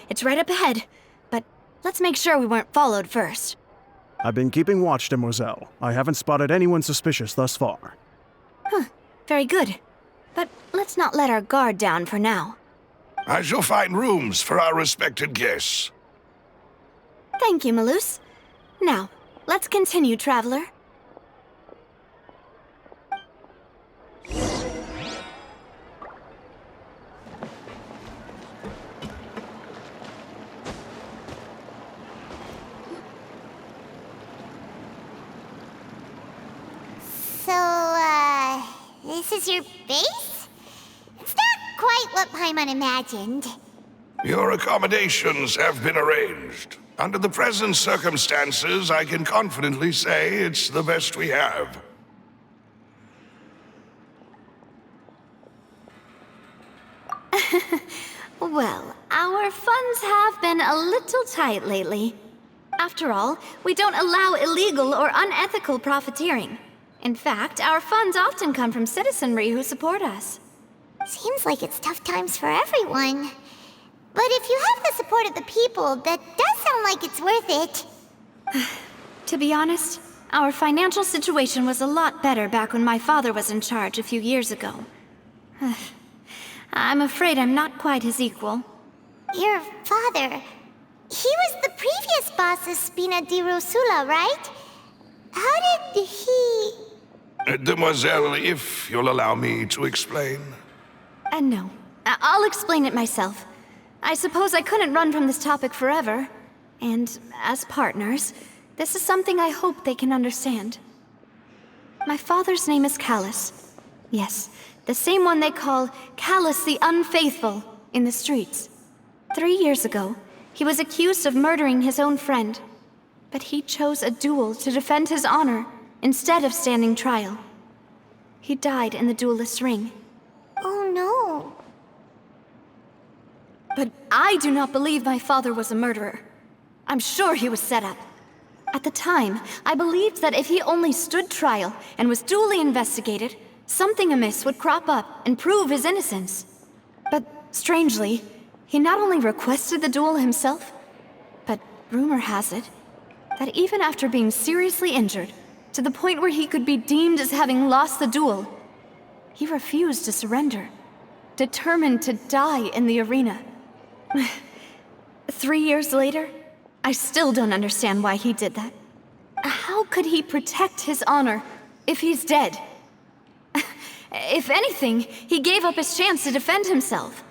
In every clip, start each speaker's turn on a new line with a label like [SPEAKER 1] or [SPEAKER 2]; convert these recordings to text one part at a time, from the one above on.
[SPEAKER 1] It's right up ahead, but let's make sure we weren't followed first.
[SPEAKER 2] I've been keeping watch, Demoiselle. I haven't spotted anyone suspicious thus far.
[SPEAKER 1] Very good. But let's not let our guard down for now.
[SPEAKER 3] I shall find rooms for our respected guests.
[SPEAKER 1] Thank you, Malus. Now, let's continue, Traveler.
[SPEAKER 4] This is your base? It's not quite what Paimon imagined.
[SPEAKER 3] Your accommodations have been arranged. Under the present circumstances, I can confidently say it's the best we have.
[SPEAKER 1] Well, our funds have been a little tight lately. After all, we don't allow illegal or unethical profiteering. In fact, our funds often come from citizenry who support us.
[SPEAKER 4] Seems like it's tough times for everyone. But if you have the support of the people, that does sound like it's worth it.
[SPEAKER 1] To be honest, our financial situation was a lot better back when my father was in charge a few years ago. I'm afraid I'm not quite his equal.
[SPEAKER 4] Your father... he was the previous boss of Spina di Rosula, right? How did he...
[SPEAKER 3] Demoiselle, if you'll allow me to explain.
[SPEAKER 1] No. I'll explain it myself. I suppose I couldn't run from this topic forever. And as partners, this is something I hope they can understand. My father's name is Callus. Yes, the same one they call Callus the Unfaithful in the streets. 3 years ago, he was accused of murdering his own friend. But he chose a duel to defend his honor instead of standing trial. He died in the duelist's ring.
[SPEAKER 4] Oh no.
[SPEAKER 1] But I do not believe my father was a murderer. I'm sure he was set up. At the time, I believed that if he only stood trial and was duly investigated, something amiss would crop up and prove his innocence. But strangely, he not only requested the duel himself, but rumor has it that even after being seriously injured, to the point where he could be deemed as having lost the duel, he refused to surrender, determined to die in the arena. 3 years later, I still don't understand why he did that. How could he protect his honor if he's dead? If anything, he gave up his chance to defend himself.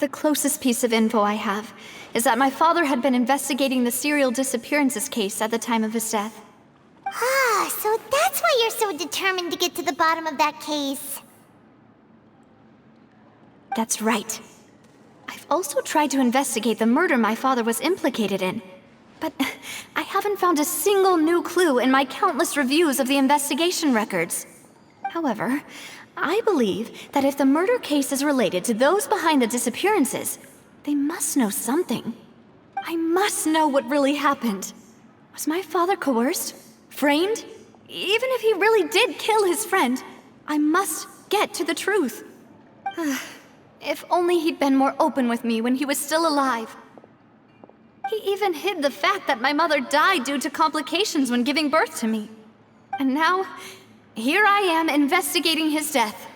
[SPEAKER 1] The closest piece of info I have is that my father had been investigating the serial disappearances case at the time of his death.
[SPEAKER 4] Ah, so that's why you're so determined to get to the bottom of that case.
[SPEAKER 1] That's right. I've also tried to investigate the murder my father was implicated in, but I haven't found a single new clue in my countless reviews of the investigation records. However, I believe that if the murder case is related to those behind the disappearances, they must know something. I must know what really happened. Was my father coerced? Framed? Even if he really did kill his friend, I must get to the truth. If only he'd been more open with me when he was still alive. He even hid the fact that my mother died due to complications when giving birth to me. And now, here I am investigating his death.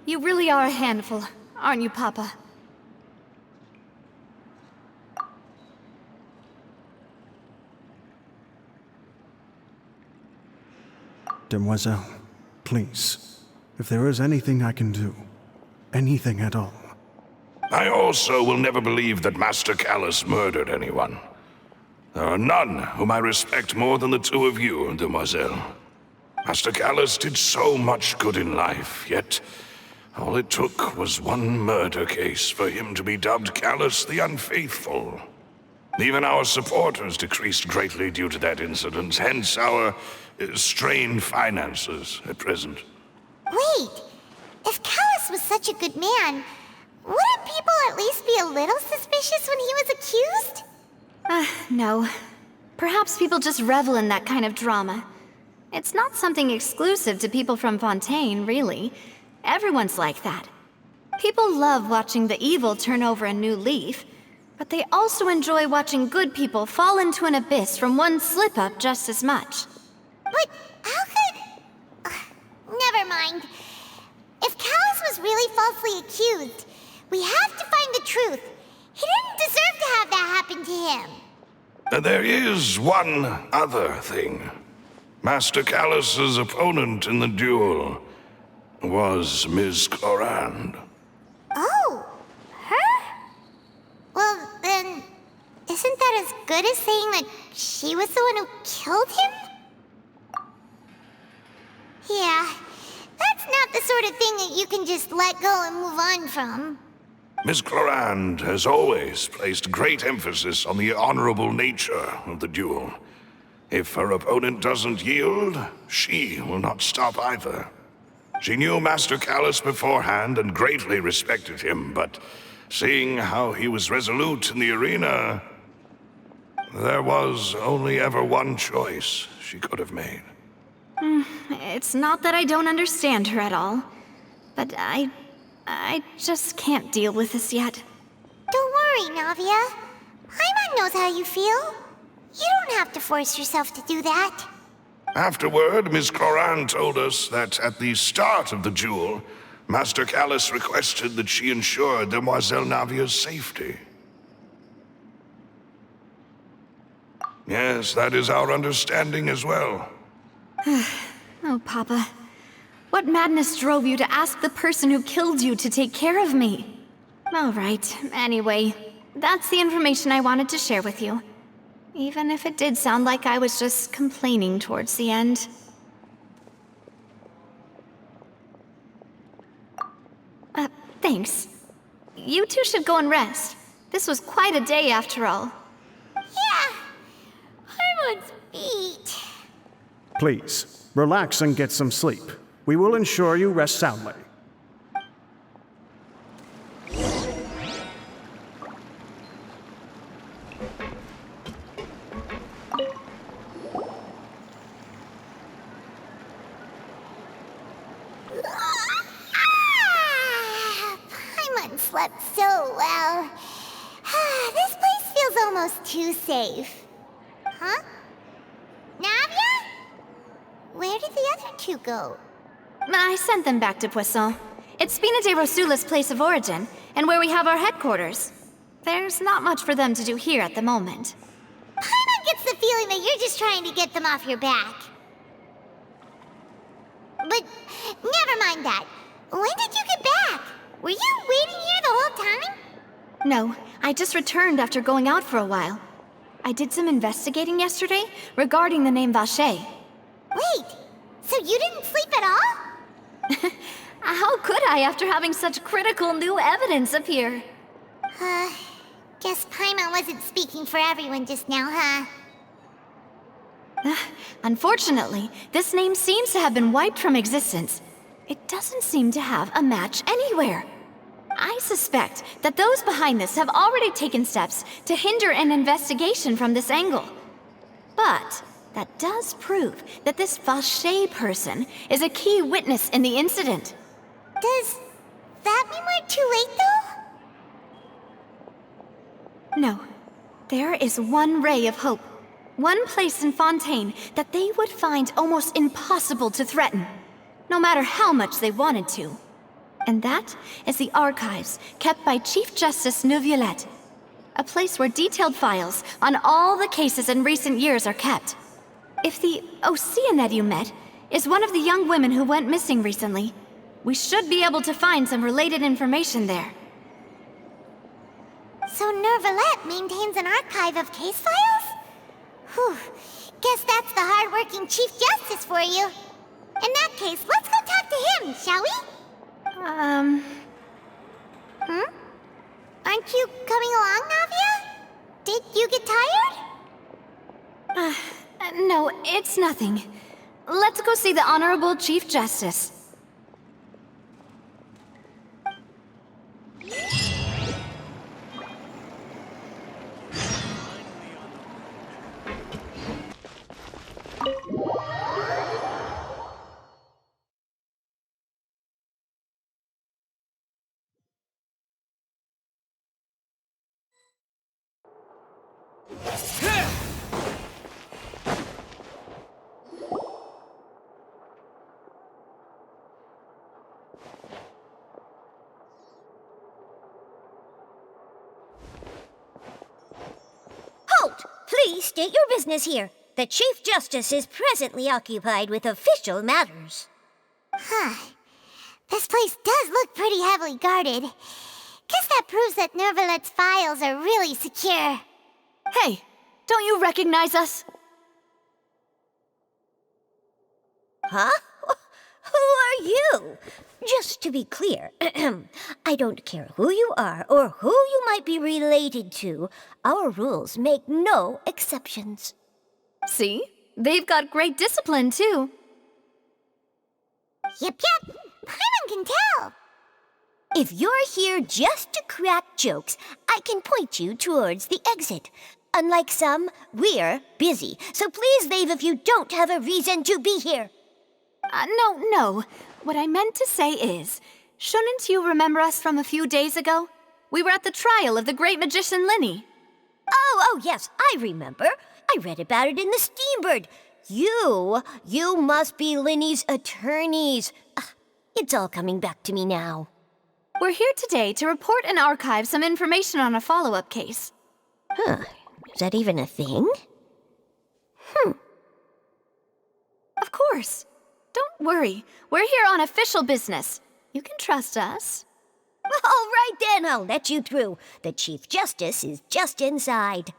[SPEAKER 1] You really are a handful, aren't you, Papa?
[SPEAKER 2] Demoiselle, please, if there is anything I can do, anything at all.
[SPEAKER 3] I also will never believe that Master Callus murdered anyone. There are none whom I respect more than the two of you, Demoiselle. Master Callus did so much good in life, yet all it took was one murder case for him to be dubbed Callus the Unfaithful. Even our supporters decreased greatly due to that incident, hence our strained finances at present.
[SPEAKER 4] Wait, if Callus was such a good man, wouldn't people at least be a little suspicious when he was accused?
[SPEAKER 1] No. Perhaps people just revel in that kind of drama. It's not something exclusive to people from Fontaine, really. Everyone's like that. People love watching the evil turn over a new leaf, but they also enjoy watching good people fall into an abyss from one slip-up just as much.
[SPEAKER 4] But how could... never mind. If Callus was really falsely accused, we have to find the truth. He didn't deserve to have that happen to him.
[SPEAKER 3] There is one other thing. Master Callus's opponent in the duel was Ms. Clorand.
[SPEAKER 4] Oh, her? Well, then, isn't that as good as saying that she was the one who killed him? Yeah, that's not the sort of thing that you can just let go and move on from.
[SPEAKER 3] Ms. Clorand has always placed great emphasis on the honorable nature of the duel. If her opponent doesn't yield, she will not stop either. She knew Master Callus beforehand and greatly respected him, but seeing how he was resolute in the arena, there was only ever one choice she could have made.
[SPEAKER 1] It's not that I don't understand her at all, but I just can't deal with this yet.
[SPEAKER 4] Don't worry, Navia. Paimon knows how you feel. You don't have to force yourself to do that.
[SPEAKER 3] Afterward, Ms. Clorand told us that at the start of the duel, Master Callus requested that she ensure Demoiselle Navia's safety. Yes, that is our understanding as well.
[SPEAKER 1] Oh, Papa. What madness drove you to ask the person who killed you to take care of me? All right, anyway, that's the information I wanted to share with you. Even if it did sound like I was just complaining towards the end. Thanks. You two should go and rest. This was quite a day after all.
[SPEAKER 4] Yeah, Paimon's beat.
[SPEAKER 2] Please, relax and get some sleep. We will ensure you rest soundly.
[SPEAKER 4] Paimon slept so well. This place feels almost too safe. Huh? Navia? Where did the other two go?
[SPEAKER 1] I sent them back to Poisson. It's Spina de Rosula's place of origin, and where we have our headquarters. There's not much for them to do here at the moment.
[SPEAKER 4] Paimon gets the feeling that you're just trying to get them off your back. But never mind that. When did you get back? Were you waiting here the whole time?
[SPEAKER 1] No, I just returned after going out for a while. I did some investigating yesterday regarding the name Vacher.
[SPEAKER 4] Wait, so you didn't sleep at all?
[SPEAKER 1] How could I after having such critical new evidence appear?
[SPEAKER 4] Guess Paimon wasn't speaking for everyone just now, huh?
[SPEAKER 1] Unfortunately, this name seems to have been wiped from existence. It doesn't seem to have a match anywhere. I suspect that those behind this have already taken steps to hinder an investigation from this angle. But that does prove that this Vacher person is a key witness in the incident.
[SPEAKER 4] Does that mean we're too late, though?
[SPEAKER 1] No. There is one ray of hope. One place in Fontaine that they would find almost impossible to threaten, no matter how much they wanted to. And that is the archives kept by Chief Justice Neuvillette. A place where detailed files on all the cases in recent years are kept. If the Oceanette you met is one of the young women who went missing recently, we should be able to find some related information there.
[SPEAKER 4] So Neuvillette maintains an archive of case files? Whew, guess that's the hard-working Chief Justice for you. In that case, let's go talk to him, shall we? Aren't you coming along, Navia? Did you get tired?
[SPEAKER 1] No, it's nothing. Let's go see the Honorable Chief Justice.
[SPEAKER 5] Halt! Please state your business here. The Chief Justice is presently occupied with official matters.
[SPEAKER 4] This place does look pretty heavily guarded. Guess that proves that Nervalet's files are really secure.
[SPEAKER 1] Hey, don't you recognize us?
[SPEAKER 5] Huh? Who are you? Just to be clear, I don't care who you are or who you might be related to. Our rules make no exceptions.
[SPEAKER 1] See? They've got great discipline, too.
[SPEAKER 4] Yep. Paimon can tell.
[SPEAKER 5] If you're here just to crack jokes, I can point you towards the exit. Unlike some, we're busy, so please leave if you don't have a reason to be here.
[SPEAKER 1] No. What I meant to say is, shouldn't you remember us from a few days ago? We were at the trial of the great magician Linny.
[SPEAKER 5] Oh, yes, I remember. I read about it in the Steambird. You must be Linny's attorneys. It's all coming back to me now.
[SPEAKER 1] We're here today to report and archive some information on a follow-up case.
[SPEAKER 5] Is that even a thing?
[SPEAKER 1] Of course. Don't worry. We're here on official business. You can trust us.
[SPEAKER 5] All right then, I'll let you through. The Chief Justice is just inside.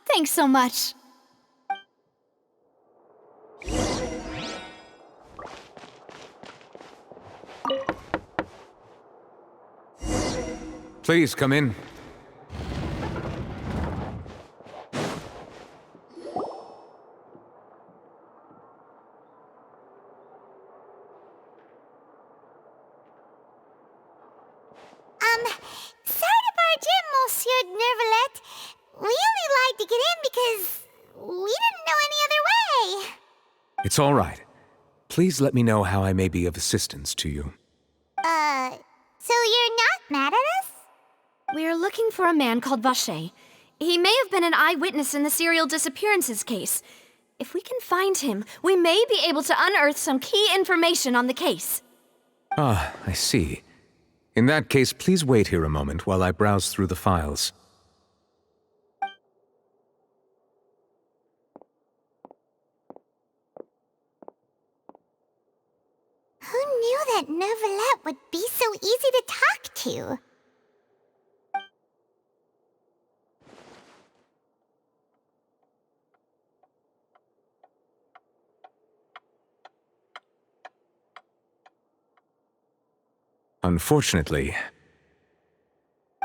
[SPEAKER 1] Thanks so much.
[SPEAKER 6] Please come in.
[SPEAKER 4] Sorry to barge in, Monsieur Nervalet. We only lied to get in because we didn't know any other way.
[SPEAKER 6] It's all right. Please let me know how I may be of assistance to you.
[SPEAKER 4] So you're not mad at us?
[SPEAKER 1] We're looking for a man called Vacher. He may have been an eyewitness in the serial disappearances case. If we can find him, we may be able to unearth some key information on the case.
[SPEAKER 6] Ah, I see. In that case, please wait here a moment while I browse through the files.
[SPEAKER 4] Who knew that Nervalet would be so easy to talk to?
[SPEAKER 6] Unfortunately,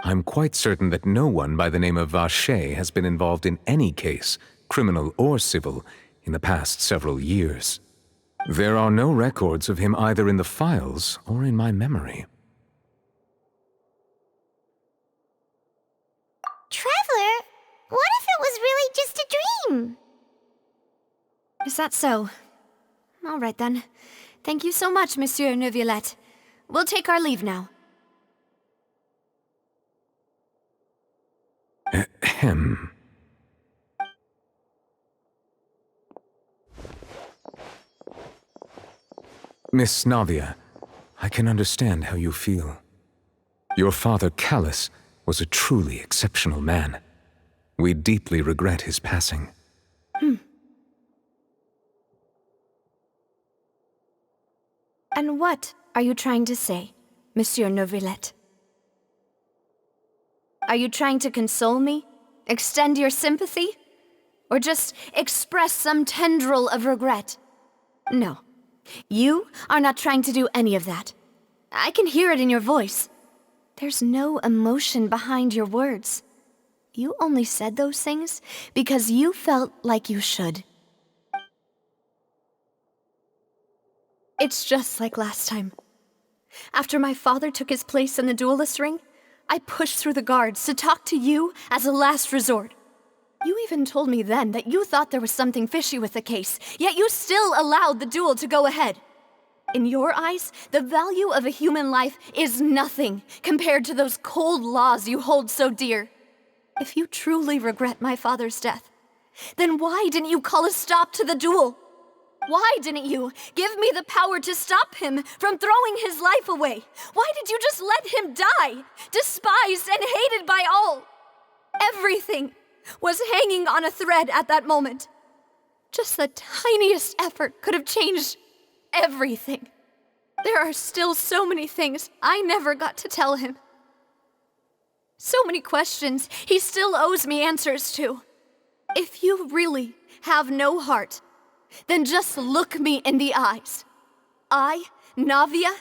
[SPEAKER 6] I'm quite certain that no one by the name of Vacher has been involved in any case, criminal or civil, in the past several years. There are no records of him either in the files or in my memory.
[SPEAKER 4] Traveler, what if it was really just a dream?
[SPEAKER 1] Is that so? All right then. Thank you so much, Monsieur Nervalet. We'll take our leave now.
[SPEAKER 6] Ahem. Miss Navia, I can understand how you feel. Your father, Callus, was a truly exceptional man. We deeply regret his passing.
[SPEAKER 1] And what are you trying to say, Monsieur Nervalet? Are you trying to console me? Extend your sympathy? Or just express some tendril of regret? No. You are not trying to do any of that. I can hear it in your voice. There's no emotion behind your words. You only said those things because you felt like you should. It's just like last time. After my father took his place in the duelist ring, I pushed through the guards to talk to you as a last resort. You even told me then that you thought there was something fishy with the case, yet you still allowed the duel to go ahead. In your eyes, the value of a human life is nothing compared to those cold laws you hold so dear. If you truly regret my father's death, then why didn't you call a stop to the duel? Why didn't you give me the power to stop him from throwing his life away? Why did you just let him die, despised and hated by all? Everything was hanging on a thread at that moment. Just the tiniest effort could have changed everything. There are still so many things I never got to tell him. So many questions he still owes me answers to. If you really have no heart, then just look me in the eyes. I, Navia,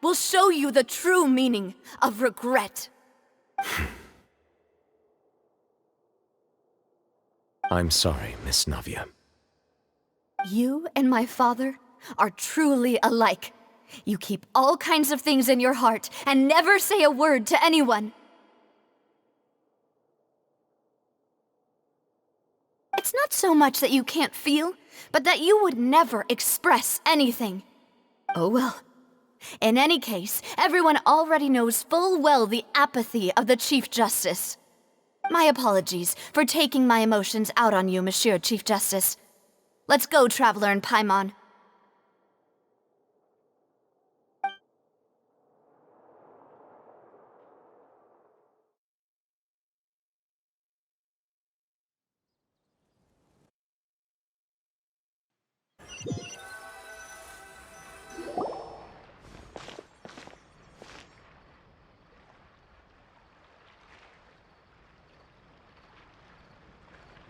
[SPEAKER 1] will show you the true meaning of regret.
[SPEAKER 6] I'm sorry, Miss Navia.
[SPEAKER 1] You and my father are truly alike. You keep all kinds of things in your heart and never say a word to anyone. It's not so much that you can't feel, but that you would never express anything. Oh well. In any case, everyone already knows full well the apathy of the Chief Justice. My apologies for taking my emotions out on you, Monsieur Chief Justice. Let's go, Traveler and Paimon.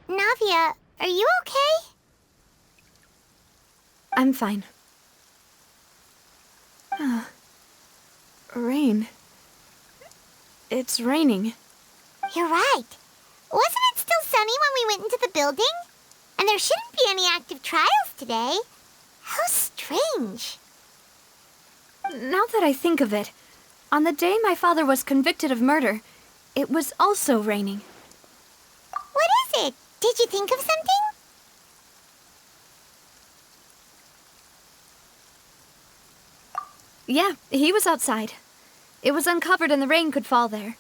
[SPEAKER 4] Navia, are you okay?
[SPEAKER 1] I'm fine. Rain. It's raining.
[SPEAKER 4] You're right. Wasn't it still sunny when we went into the building? And there shouldn't be any active trials today. How strange.
[SPEAKER 1] Now that I think of it, on the day my father was convicted of murder, it was also raining.
[SPEAKER 4] What is it? Did you think of something?
[SPEAKER 1] Yeah, he was outside. It was uncovered and the rain could fall there.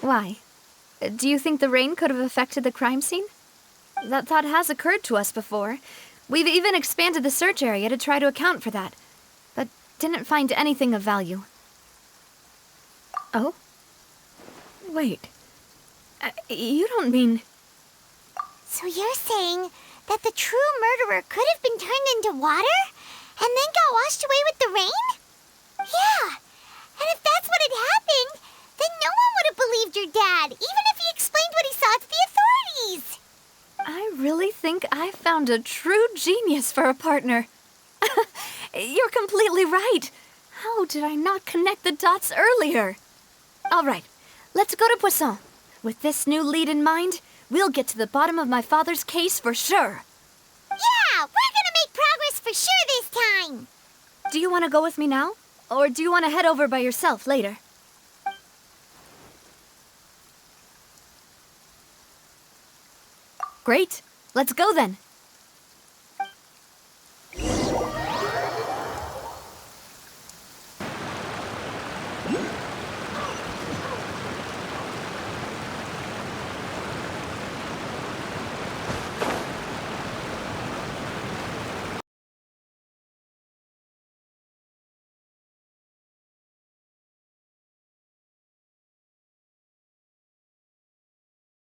[SPEAKER 1] Why? Do you think the rain could have affected the crime scene? That thought has occurred to us before. We've even expanded the search area to try to account for that, but didn't find anything of value. Oh? Wait. You don't mean...
[SPEAKER 4] So you're saying that the true murderer could have been turned into water and then got washed away with the rain? Yeah, and if that's what had happened, then no one would have believed your dad, even if he explained what he saw to the authorities.
[SPEAKER 1] I really think I found a true genius for a partner. You're completely right. How did I not connect the dots earlier? All right, let's go to Poisson. With this new lead in mind, we'll get to the bottom of my father's case for sure.
[SPEAKER 4] Yeah, we're gonna make progress for sure this time.
[SPEAKER 1] Do you want to go with me now? Or do you want to head over by yourself later? Great. Let's go then.